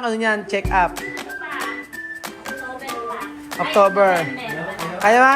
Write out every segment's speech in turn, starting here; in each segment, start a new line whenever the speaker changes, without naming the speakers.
Ano yan? Check up. October. Kaya ba?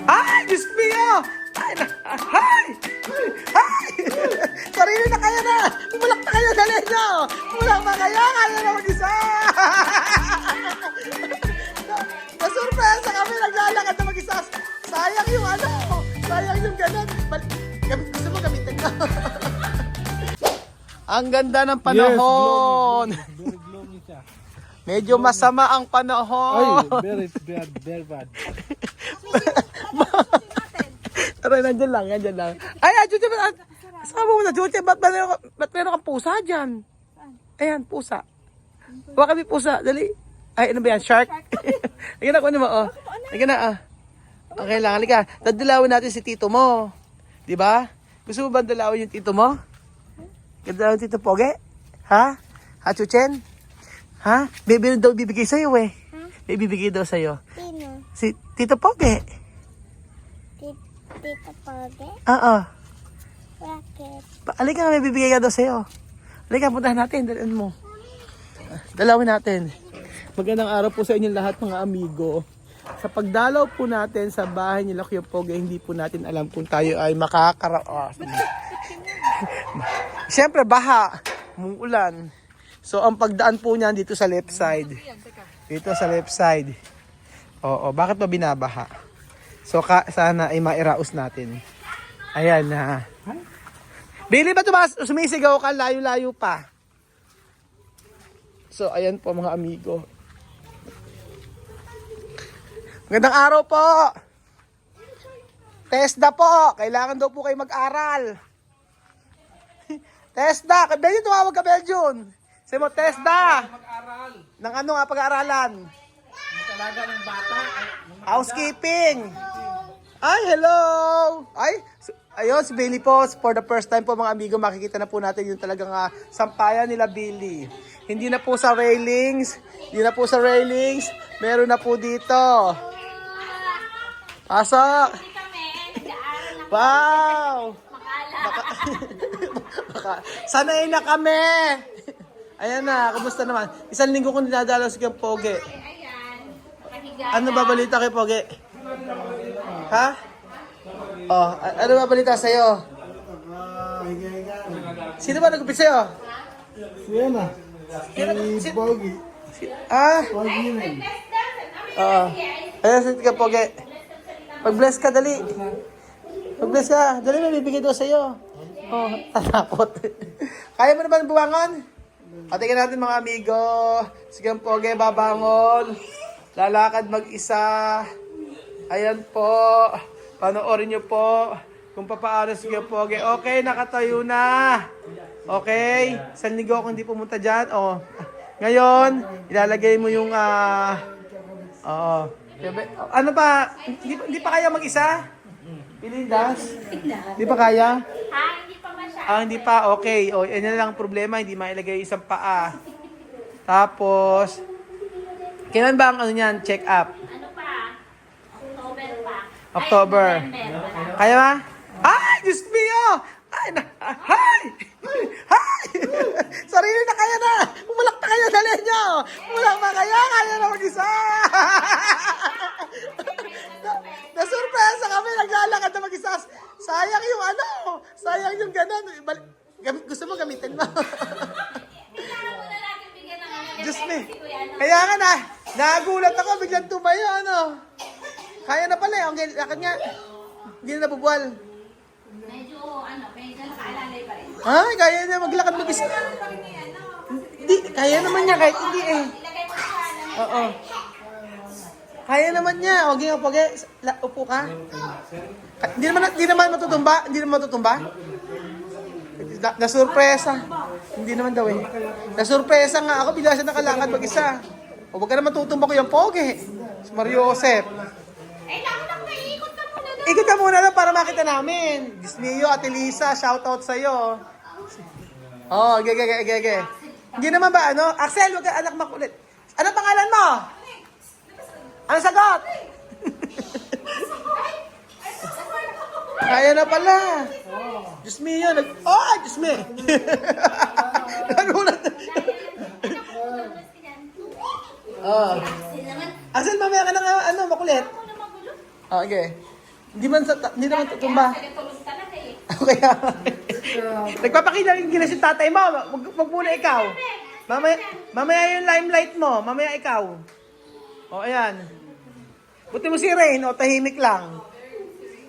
Ay! Diyos mio! Ay! Ay! Ay! Sarili na kaya na! Umulak na kayo! Dali nyo! Umulak na kaya! Kaya na mag-isa! Nasurpresa kami! Naglalakad na mag-isa! Sayang yung ano! Sayang yung ganun! Gusto mo gamitin ko? Ang ganda ng panahon!
Very gloomy siya.
Medyo masama ang
Ay,
panahon!
very bad.
Aray, nandyan lang. Ay, Chuchi, saan mo muna, Chuchi? Ba't meron kang pusa dyan? Ayan, pusa. Huwag kami pusa, dali. Ay, ano ba yan, shark? Halika na, kunin mo, oh. Halika na, ah. Okay lang, halika. Dadalawin natin si tito mo. Di ba? Gusto mo ba dalawin yung tito mo? Ganda yung tito Poge? Ha? Ha, Chuchen? Ha? Baby daw bibigay sa'yo eh. May bibigay daw sa'yo.
Sino?
Si Tito Poge.
Tito Poge?
Oo.
Bakit?
Halika nga, may bibigay ka daw sa'yo. Halika, puntahan natin. Dalian mo. Dalawin natin. Magandang araw po sa inyong lahat mga amigo. Sa pagdalaw po natin sa bahay ni Kuya Poge, hindi po natin alam kung tayo ay makakaraos. Siyempre, baha. Umuulan. So, ang pagdaan po niyan dito sa left side. Dito sa left side. Oo, bakit ba binabaha? So, sana ay mairaos natin. Ayan na. Billy, ba sumisigaw ka? Layo-layo pa. So, ayan po mga amigo. Magandang araw po. TESDA po. Kailangan daw po kayo mag-aral. TESDA. Belgium, tumawag ka Belgium. Sabi mo, TESDA.
Mag-aral.
Ng ano nga pag-aaralan?
Talaga ng bata.
Housekeeping. Ay, hello. Ay, ayun si Billy po. For the first time po mga amigo, makikita na po natin yung talagang sampayan nila Billy. Hindi na po sa railings. Meron na po dito. Pasok. Wow. Sanay na kami. Ayan na, kumusta naman? Isang linggo kong dinadala si Kuya Poge. Ano ba balita kay Poge? Ha? Oh, ano ba balita sa'yo? Sino ba nag-upit sa'yo?
Siya na. Si Bogi.
Ah?
Bogi na.
Oo. Ayan si Kuya Poge. Pag-bless ka, dali. Pag-bless ka. Dali, may bibigay daw sa'yo. Oh, tatakot. Kaya mo naman buwangon? Tingnan natin mga amigo. Sige Poge, babangon. Lalakad mag-isa. Ayan po. Panoorin nyo po kung paano sige Poge. Okay, nakatayo na. Okay. Isang linggo ako hindi pumunta dyan. Oh. Ngayon, ilalagay mo yung ano pa? Hindi pa kaya mag-isa? Pilindas? Hindi pa kaya?
Hindi pa masyado.
Hindi pa. Okay. O, yan na lang ang problema. Hindi mailagay isang paa. Tapos, kailan ba ang ano yan? Check up?
Ano pa? October pa.
October. Kaya ba? Ay! Diyos mio! Ay! Ay! Ay! Sarili na kaya na! Umulak na kayo! Dali nyo! Umulak na kaya! Kaya na mag-isa! Nasurpresa kami! Naglalakad na mag-isa! Sayang yung ano! Sayang yung ganun! Gusto mo gamitin mo?
Kailangan mo na natin bigyan ng ano.
Diyos me! Kaya nga na! Nagulat ako! Biglang tumayo! Ano? Kaya na pala eh! Okay, lakad nga! Hindi na nabubuwal!
Medyo nakaalalay pa rin.
Ay, kaya na maglakad mag-isa. Hindi, kaya naman niya kahit hindi eh.
Ilagay mo siya.
Oo. Kaya naman niya. Huwag nga, Poge. Upo ka. Hindi naman matutumba? Nasurpresa. Hindi naman daw eh. Nasurpresa nga ako. Bigla siya nakalakad mag-isa. O, huwag ka naman tutumba ko yung Poge. Si Mario Josep.
Naku, naiikot ka muna doon.
Ikot ka muna lang para makita namin. Disneyo, Ate Lisa, shoutout sa'yo. Oh, gege. Hindi naman ba, ano? Axel, wag ka anak makulit. Ano pangalan mo? Ano sagot? Kaya na pala. Diyos me yun. Diyos me. Nagulat. Oo.
Axel naman.
Axel, mamaya ka na nga, makulit.
Ako na magulo.
Okay. Hindi naman tutumba.
Kaya tulog talaga eh.
Kaya, nagpapakilagilas yung tatay mo. Wag muna ikaw. Mamaya yung limelight mo. Mamaya ikaw. O, ayan. Buti mo si Rain, tahimik lang.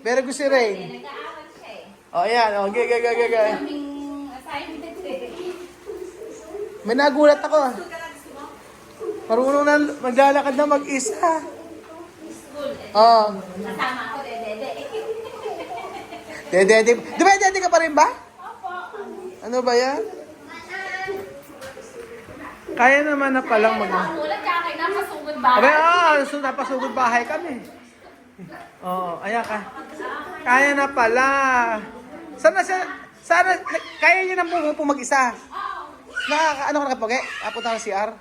Very good si Rain.
Nag-aaral siya eh.
O, ayan. O, gaya.
Daming assignment eh.
May nagulat ako. Marunong na maglalakad na mag-isa.
School eh.
Oo.
Kasama ako, dede.
Dede. Di ba dede ka pa rin ba?
Opo.
Ano ba yan? Kaya naman na palang mag...
Nakulat kaya kayo nakasugod
Abe,
ba?
so napasugod bahay kami. Oo, ayan ka. Kaya na pala. Sana, kaya niyo nang pumupo mag-isa. Ano ka nakapoge? Punta ka ng CR?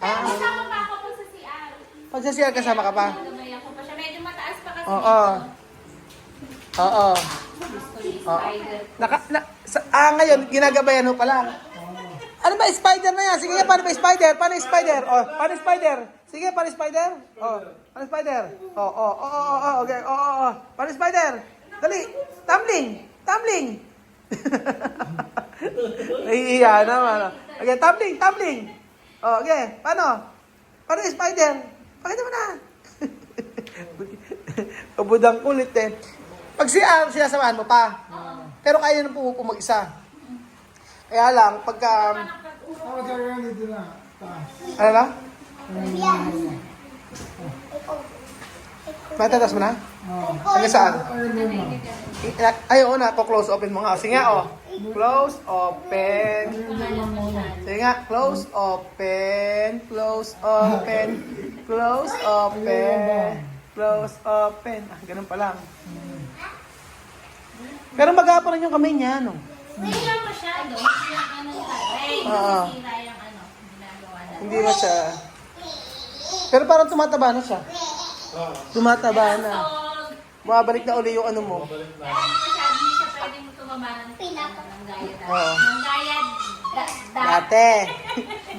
Kasama pa ako po sa CR.
Pag sa CR kasama ka pa?
Gamay ako pa siya. Medyo mataas pa kasi
Oo. Oo.
Gusto ni Spider.
Ngayon, ginagabayan mo pala. Ano ba, spider na yan? Sige nga, paano ba spider? Paano spider? Oh, paano spider? Sige, paano spider? Oh, paano spider? Okay, paano spider? Dali, tumbling. Nahihiya naman. Okay, tumbling. Oh, okay, paano? Paano spider? Pakita mo na. Kabudang kulit eh. Pag sinasamahan mo pa. Pero kaya nang pumupo mag-isa. Kaya lang, pagka...
Ako talaga dito na. Taas.
Ano na? Matatas mo na? Hanggang saan? Ay, oo na. Close open mo nga. Sige nga, Close, open. Sige nga. Close, open. Close, open. Close, open. Close, open. Ganun pa lang. Pero mag-aapa rin yung kamay niya, no?
Hindi lang masyado. Hindi lang ano yung
Oo.
sira yung ginagawa na.
Hindi na siya. Pero parang tumataba na siya. Tumataba na. Bumabalik na uli yung ano mo.
Masyado hindi siya pwede mo tumaba ng gaya dati.
Oo.
Ng gaya
Dati.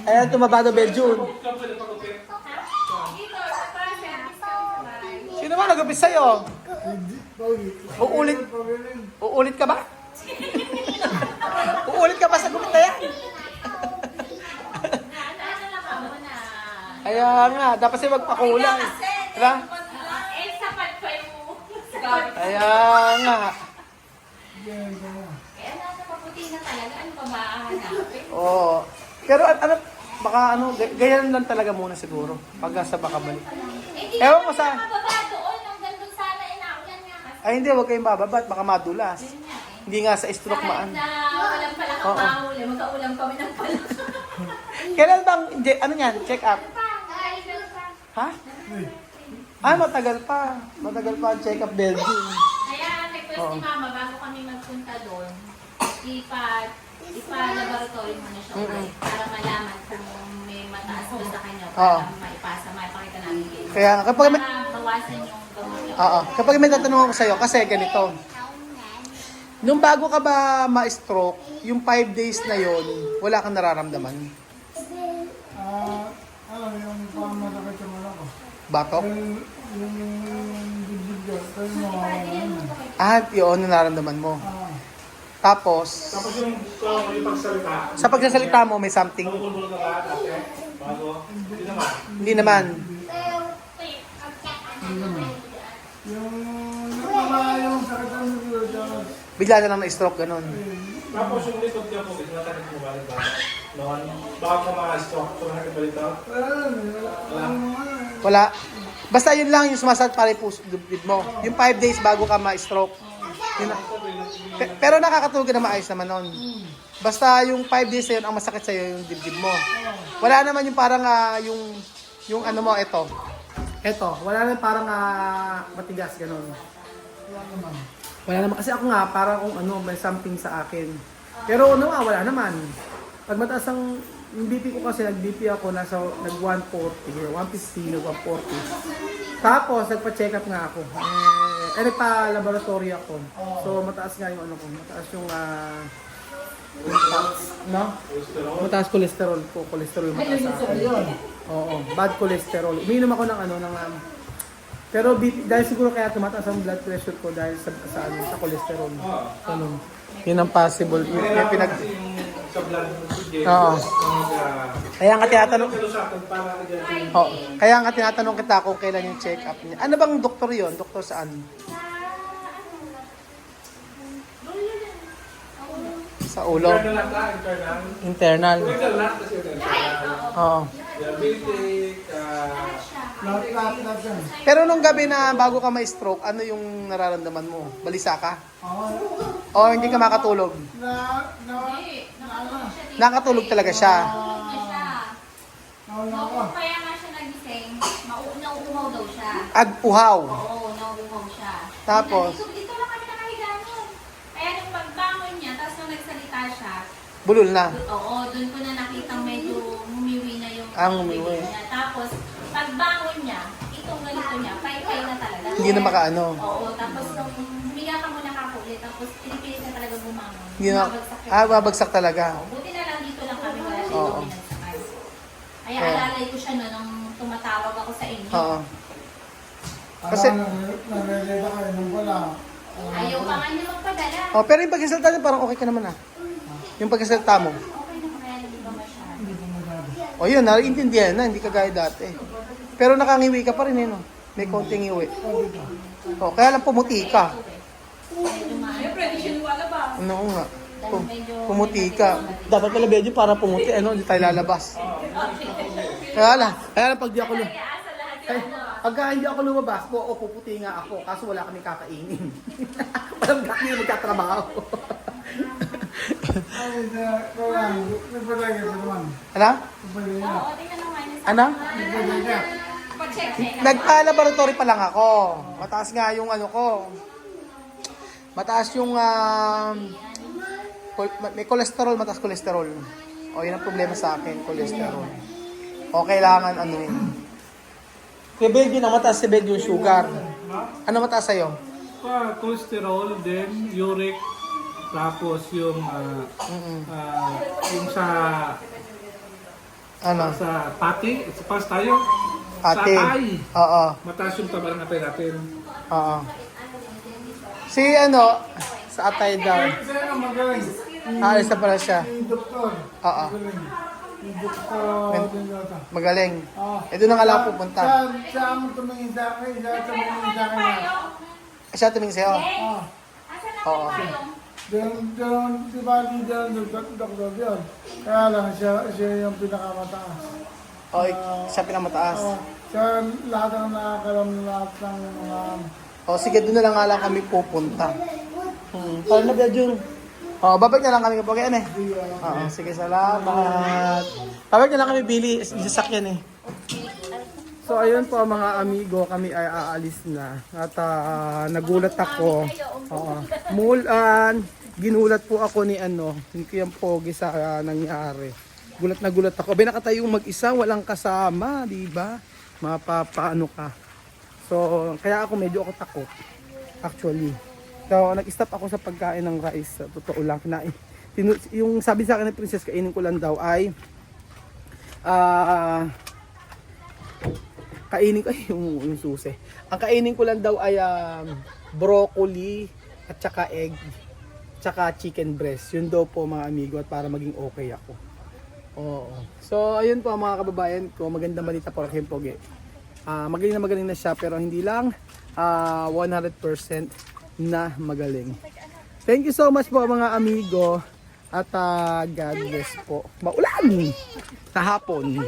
Ayan, tumaba na Beljun.
Dito, sa service kami sa bahay.
Sino ba nag-upis sa'yo?
Pogi.
Uulit ka ba? Uulit ka ba sa gupit na yan?
Ano lang ako na...
Kaya nga, dapat siya magpakulay. Diba?
Sapat pa yung...
Kaya nga.
Kaya nasa paputi na talaga. Ano pa ba hanapin?
Oo. Pero baka ganyan lang talaga muna siguro. Pag sa baka balik.
Hindi
Ewan ko sa...
mababa doon. Hanggang doon sana inaulan nga kasi.
Ay hindi, huwag kayong bababat. Baka madulas.
Yun nga eh.
Hindi nga sa stroke maan.
Kahit na walang pala kang
Oo.
mahuli, magkaulam kami ng pala.
Kailan bang, ano yan, check up? Ha? Matagal pa. Matagal pa ang check up building.
Kaya request
Oo.
ni Mama, bago kami magpunta doon, ipa-laboratory mo na siya ulit para malaman kung may mataas ba sa kanya
Oo.
para maipakita namin kayo.
Kaya nga, kapag may,
Para bawasan yung gamot niya.
kapag may tatanong ako sa'yo, kasi ganito. Nung bago ka ba ma-stroke, yung 5 days na yon, wala kang nararamdaman.
Alam, yung pamatakit sa mga ko.
Batok?
Yung dibdib ko. Pero mga
Yun, nararamdaman mo. Tapos
yung pagsalita,
sa pagsasalita mo, may something.
bulbul ka ba dati? Bago? Hindi naman.
Hindi naman.
yung sakit ang nagulot.
Bigla na lang na-stroke, ganun.
Tapos yung likod niya po, natakit mo ba rin ba? Noon, bago ka mga-stroke, tumakit ba rito?
Wala. Basta yun lang yung sumasad para yung dibdib mo. Yung 5 days bago ka ma-stroke. Yun na. Pero nakakatulog ka na maayos naman nun. Basta yung 5 days na yun, ang masakit sa'yo yung dibdib mo. Wala naman yung parang yung ano mo, ito. Ito, wala naman parang matigas, ganun. Wala naman. Kasi ako nga, parang kung ano, may something sa akin. Pero ano wala naman. Pag mataas ang yung BP ko kasi, nag-BP ako, nag-140, 150, nag-140. Tapos, nagpa-check up nga ako. Nagpa-laboratory ako. So, mataas nga yung ano ko. Mataas yung No? Mataas cholesterol po. Cholesterol yung mataas sa akin. Oo, bad cholesterol. Umiinom ako ng ano, ng pero dahil siguro kaya tumataas ang blood pressure ko dahil sa cholesterol. Ano? Yun ang possible. Yung pinag...
Sa blood mo,
Oo. Kaya nga tinatanong...
para
Oh, kaya nga tinatanong kita kung kailan yung check-up niya. Ano bang doktor yon? Doktor saan? Sa ulo. Internal. Oo.
Diabetic,
Lahat yan.
Pero nung gabi na bago ka ma-stroke, ano yung nararamdaman mo? Balisa ka? O hindi ka makatulog? Nakatulog talaga siya.
Nawala ka.
Kaya nga siya nagising, nauuhaw daw siya.
Ag-uhaw.
Oo, nauuhaw siya.
Tapos?
Dito lang kami nakahiga nun. Kaya nung pagbangon niya, tapos nung nagsalita siya,
Bulol na.
oo, doon ko na nakitang medyo humiwi na yung
Humiwi.
niya. Tapos, pagbangon niya, itong ganito niya, pay-pay na talaga.
Hindi na makaano.
Oo, tapos nung humiga ka muna kakulit, tapos pinipilit na talaga bumangon.
Hindi na,
Bumabagsak yun.
babagsak talaga.
Buti na lang dito lang kami, wala siya
Oo.
yung pinagsakan. Kaya
Oo.
alalay ko siya no, nung tumatawag ako sa inyo.
Oo.
Kasi,
Kasi-
nare-reda kayo nung wala.
Ayaw pa nga niya magpadala.
Oh, pero yung pagkasalita niya parang okay ka naman ah. Yung pagkasalita mo.
Okay naman kaya hindi ba masyado?
O yun, naiintindihan na, hindi ka gaya dati. Pero nakangiwi ka pa rin eh, no? May konting iwi. O, kaya lang pumuti ka. Oo nga. Pumuti ka. Dapat pala medyo para pumuti, ano? Hindi tayo lalabas. Kaya lang pag di ako pagka hindi ako lumabas, o puputi nga ako, kaso wala kami kakainin. Walang hindi magkatrabaho.
Ay, nagpatay ka naman.
Ano?
Nagpatay ka.
Oo, tingnan mo nga niya.
Ano?
Nagpatay ka.
Pag-check-check.
Nagpa-laboratory pa lang ako. Mataas nga yung ano ko. Mataas yung may cholesterol, mataas cholesterol. O yun ang problema sa akin, cholesterol. O kailangan ano yun. Kaya Bed yun, ang mataas si Bed yung sugar. Ano mataas sa'yo?
cholesterol, then uric, tapos yung yung sa
Ano?
sa pati, sa pas tayo.
Ate.
Sa ay.
Oo.
Mataas yung tabalang atay natin.
Oo. Si ano, sa atay daw.
Kasi ano, magaling.
Aalis na pala siya.
Yung doktor.
Oo.
Magaling. Yung doktor din yata.
Magaling.
Ah.
Doon na nga lang pupunta.
Siya ang tumingin sa akin. Siya ang tumingin sa akin.
Siya tumingin sa'yo.
Ah.
Asan na
Oo.
po kayo?
Doon, di ba, leader ng doktor yun. Kaya lang, siya yung pinakamataas.
O, siya pinamataas.
Siya lahat ang nakakalam lahat ng mga...
O, sige, doon na lang nga lang kami pupunta. Paano na Bed yun? O, babalik na lang kami kapag yan eh. Oo, sige, salamat. Babalik na lang kami, Billy. Isasakyan eh. So ayun po mga amigo, kami ay aalis na. At nagulat ako. Mulan, ginulat po ako ni Kuya Pogi sa nangyari. Gulat na gulat ako. Nakatayong mag-isa, walang kasama, di ba? Mapapaano ka. So kaya ako medyo takot. Actually. So nag-stop ako sa pagkain ng rice. Totoo lang, kinain. Yung sabi sa akin ng princess, kainin ko lang daw ay kainin ko yung susi. Ang kainin ko lang daw ay broccoli at saka egg, tsaka chicken breast. Yun daw po mga amigo at para maging okay ako. Oo. So ayun po mga kababayan ko, magandang balita po kay Pogi. Magaling na siya pero hindi lang 100% na magaling. Thank you so much po mga amigo at God bless po. Maulan sa hapon.